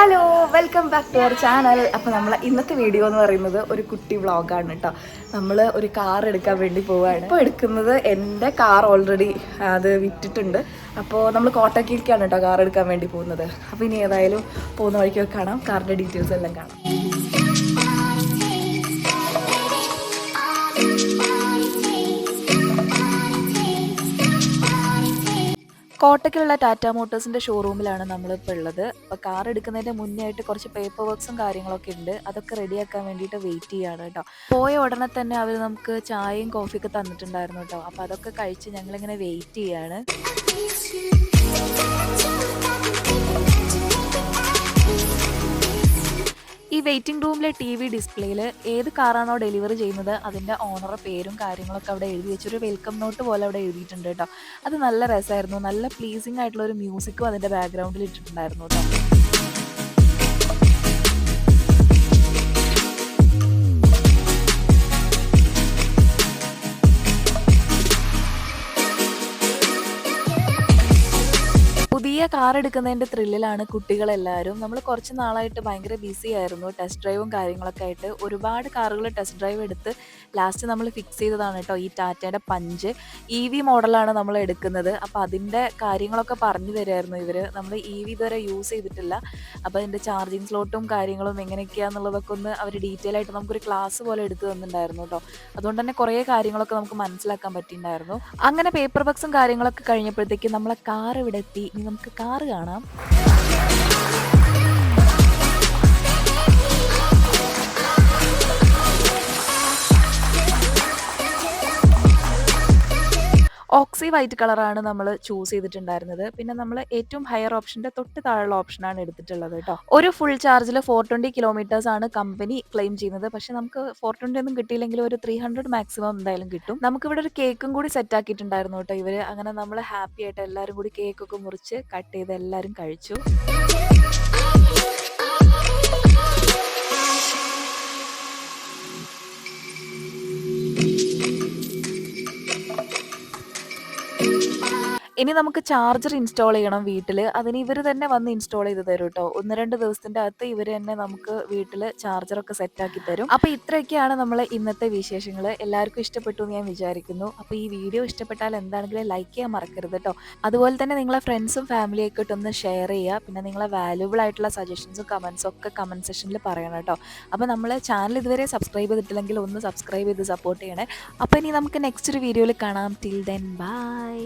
Hello, welcome back to our channel. അപ്പോൾ നമ്മൾ ഇന്നത്തെ വീഡിയോ എന്ന് പറയുന്നത് ഒരു കുട്ടി വ്ളോഗാണ് കേട്ടോ. നമ്മൾ ഒരു കാർ എടുക്കാൻ വേണ്ടി പോവുകയാണ്. ഇപ്പോൾ എടുക്കുന്നത് എൻ്റെ കാർ ഓൾറെഡി അത് വിറ്റിട്ടുണ്ട്. അപ്പോൾ നമ്മൾ കോട്ടക്കിലേക്കാണ് കേട്ടോ കാർ എടുക്കാൻ വേണ്ടി പോകുന്നത്. അപ്പോൾ ഇനി ഏതായാലും പോകുന്ന വഴിക്കൊക്കെ കാണാം, കാറിൻ്റെ ഡീറ്റെയിൽസ് എല്ലാം കാണാം. കോട്ടയ്ക്കുള്ള ടാറ്റ മോട്ടോഴ്സിൻ്റെ ഷോറൂമിലാണ് നമ്മളിപ്പോൾ ഉള്ളത്. അപ്പോൾ കാർ എടുക്കുന്നതിൻ്റെ മുന്നേ ആയിട്ട് കുറച്ച് പേപ്പർ വർക്ക്സും കാര്യങ്ങളൊക്കെ ഉണ്ട്. അതൊക്കെ റെഡിയാക്കാൻ വേണ്ടിയിട്ട് വെയിറ്റ് ചെയ്യുകയാണ് കേട്ടോ. പോയ ഉടനെ തന്നെ അവർ നമുക്ക് ചായയും കോഫിയൊക്കെ തന്നിട്ടുണ്ടായിരുന്നു കേട്ടോ. അപ്പോൾ അതൊക്കെ കഴിച്ച് ഞങ്ങളിങ്ങനെ വെയിറ്റ് ചെയ്യാണ്. ഈ വെയിറ്റിംഗ് റൂമിലെ TV ഡിസ്പ്ലേയിൽ ഏത് കാറാണോ ഡെലിവറി ചെയ്യുന്നത് അതിൻ്റെ ഓണറുടെ പേരും കാര്യങ്ങളൊക്കെ അവിടെ എഴുതി വെച്ചൊരു വെൽക്കം നോട്ട് പോലെ അവിടെ എഴുതിയിട്ടുണ്ട് കേട്ടോ. അത് നല്ല രസമായിരുന്നു. നല്ല പ്ലീസിങ് ആയിട്ടുള്ള ഒരു മ്യൂസിക്കും അതിൻ്റെ ബാക്ക്ഗ്രൗണ്ടിൽ ഇട്ടിട്ടുണ്ടായിരുന്നു കേട്ടോ. പുതിയ കാർ എടുക്കുന്നതിൻ്റെ ത്രില്ലിലാണ് കുട്ടികളെല്ലാവരും. നമ്മൾ കുറച്ച് നാളായിട്ട് ഭയങ്കര ബിസി ആയിരുന്നു, ടെസ്റ്റ് ഡ്രൈവും കാര്യങ്ങളൊക്കെ ആയിട്ട്. ഒരുപാട് കാറുകൾ ടെസ്റ്റ് ഡ്രൈവ് എടുത്ത് ലാസ്റ്റ് നമ്മൾ ഫിക്സ് ചെയ്തതാണ് കേട്ടോ ഈ ടാറ്റയുടെ പഞ്ച്. EV മോഡലാണ് നമ്മൾ എടുക്കുന്നത്. അപ്പോൾ അതിൻ്റെ കാര്യങ്ങളൊക്കെ പറഞ്ഞു തരുമായിരുന്നു ഇവർ. നമ്മൾ EV ഇതുവരെ യൂസ് ചെയ്തിട്ടില്ല. അപ്പോൾ അതിൻ്റെ ചാർജിങ് സ്ലോട്ടും കാര്യങ്ങളും എങ്ങനെയൊക്കെയാണെന്നുള്ളതൊക്കെ ഒന്ന് അവർ ഡീറ്റെയിൽ ആയിട്ട് നമുക്കൊരു ക്ലാസ് പോലെ എടുത്തു തന്നിട്ടുണ്ടായിരുന്നു കേട്ടോ. അതുകൊണ്ട് തന്നെ കുറേ കാര്യങ്ങളൊക്കെ നമുക്ക് മനസ്സിലാക്കാൻ പറ്റിയിട്ടുണ്ടായിരുന്നു. അങ്ങനെ പേപ്പർ വർക്ക്സും കാര്യങ്ങളൊക്കെ കഴിഞ്ഞപ്പോഴത്തേക്കും നമ്മളെ കാർ ഇവിടെ എത്തി. ഇനി നമുക്ക് കാറ് കാണാം. ഓക്സി വൈറ്റ് കളറാണ് നമ്മൾ ചൂസ് ചെയ്തിട്ടുണ്ടായിരുന്നത്. പിന്നെ നമ്മൾ ഏറ്റവും ഹയർ ഓപ്ഷൻ്റെ തൊട്ട് താഴെയുള്ള ഓപ്ഷനാണ് എടുത്തിട്ടുള്ളത് കേട്ടോ. ഒരു ഫുൾ ചാർജിൽ 420 കിലോമീറ്റേഴ്സ് ആണ് കമ്പനി ക്ലെയിം ചെയ്യുന്നത്. പക്ഷെ നമുക്ക് 420 ഒന്നും കിട്ടിയില്ലെങ്കിൽ ഒരു 300 മാക്സിമം എന്തായാലും കിട്ടും. നമുക്കിവിടെ ഒരു കേക്കും കൂടി സെറ്റ് ആക്കിയിട്ടുണ്ടായിരുന്നു കേട്ടോ ഇവർ. അങ്ങനെ നമ്മൾ ഹാപ്പി ആയിട്ട് എല്ലാവരും കൂടി കേക്കൊക്കെ മുറിച്ച് കട്ട് ചെയ്ത് എല്ലാവരും കഴിച്ചു. ഇനി നമുക്ക് ചാർജർ ഇൻസ്റ്റാൾ ചെയ്യണം വീട്ടിൽ. അതിന് ഇവർ തന്നെ വന്ന് ഇൻസ്റ്റാൾ ചെയ്ത് തരും കേട്ടോ. 1-2 ദിവസത്തിൻ്റെ അകത്ത് ഇവർ തന്നെ നമുക്ക് വീട്ടിൽ ചാർജറൊക്കെ സെറ്റാക്കി തരും. അപ്പോൾ ഇത്രയൊക്കെയാണ് നമ്മൾ ഇന്നത്തെ വിശേഷങ്ങൾ. എല്ലാവർക്കും ഇഷ്ടപ്പെട്ടു എന്ന് ഞാൻ വിചാരിക്കുന്നു. അപ്പോൾ ഈ വീഡിയോ ഇഷ്ടപ്പെട്ടാൽ എന്താണെങ്കിലും ലൈക്ക് ചെയ്യാൻ മറക്കരുത് കേട്ടോ. അതുപോലെ തന്നെ നിങ്ങളെ ഫ്രണ്ട്സും ഫാമിലിയൊക്കെ ഒന്ന് ഷെയർ ചെയ്യുക. പിന്നെ നിങ്ങളെ വാല്യൂബിൾ ആയിട്ടുള്ള സജഷൻസും കമൻസും ഒക്കെ കമൻറ്റ് സെക്ഷനിൽ പറയണം കേട്ടോ. അപ്പോൾ നമ്മൾ ചാനൽ ഇതുവരെ സബ്സ്ക്രൈബ് ചെയ്തിട്ടില്ലെങ്കിൽ ഒന്ന് സബ്സ്ക്രൈബ് ചെയ്ത് സപ്പോർട്ട് ചെയ്യണേ. അപ്പോൾ ഇനി നമുക്ക് നെക്സ്റ്റ് ഒരു വീഡിയോയിൽ കാണാം. Till then bye.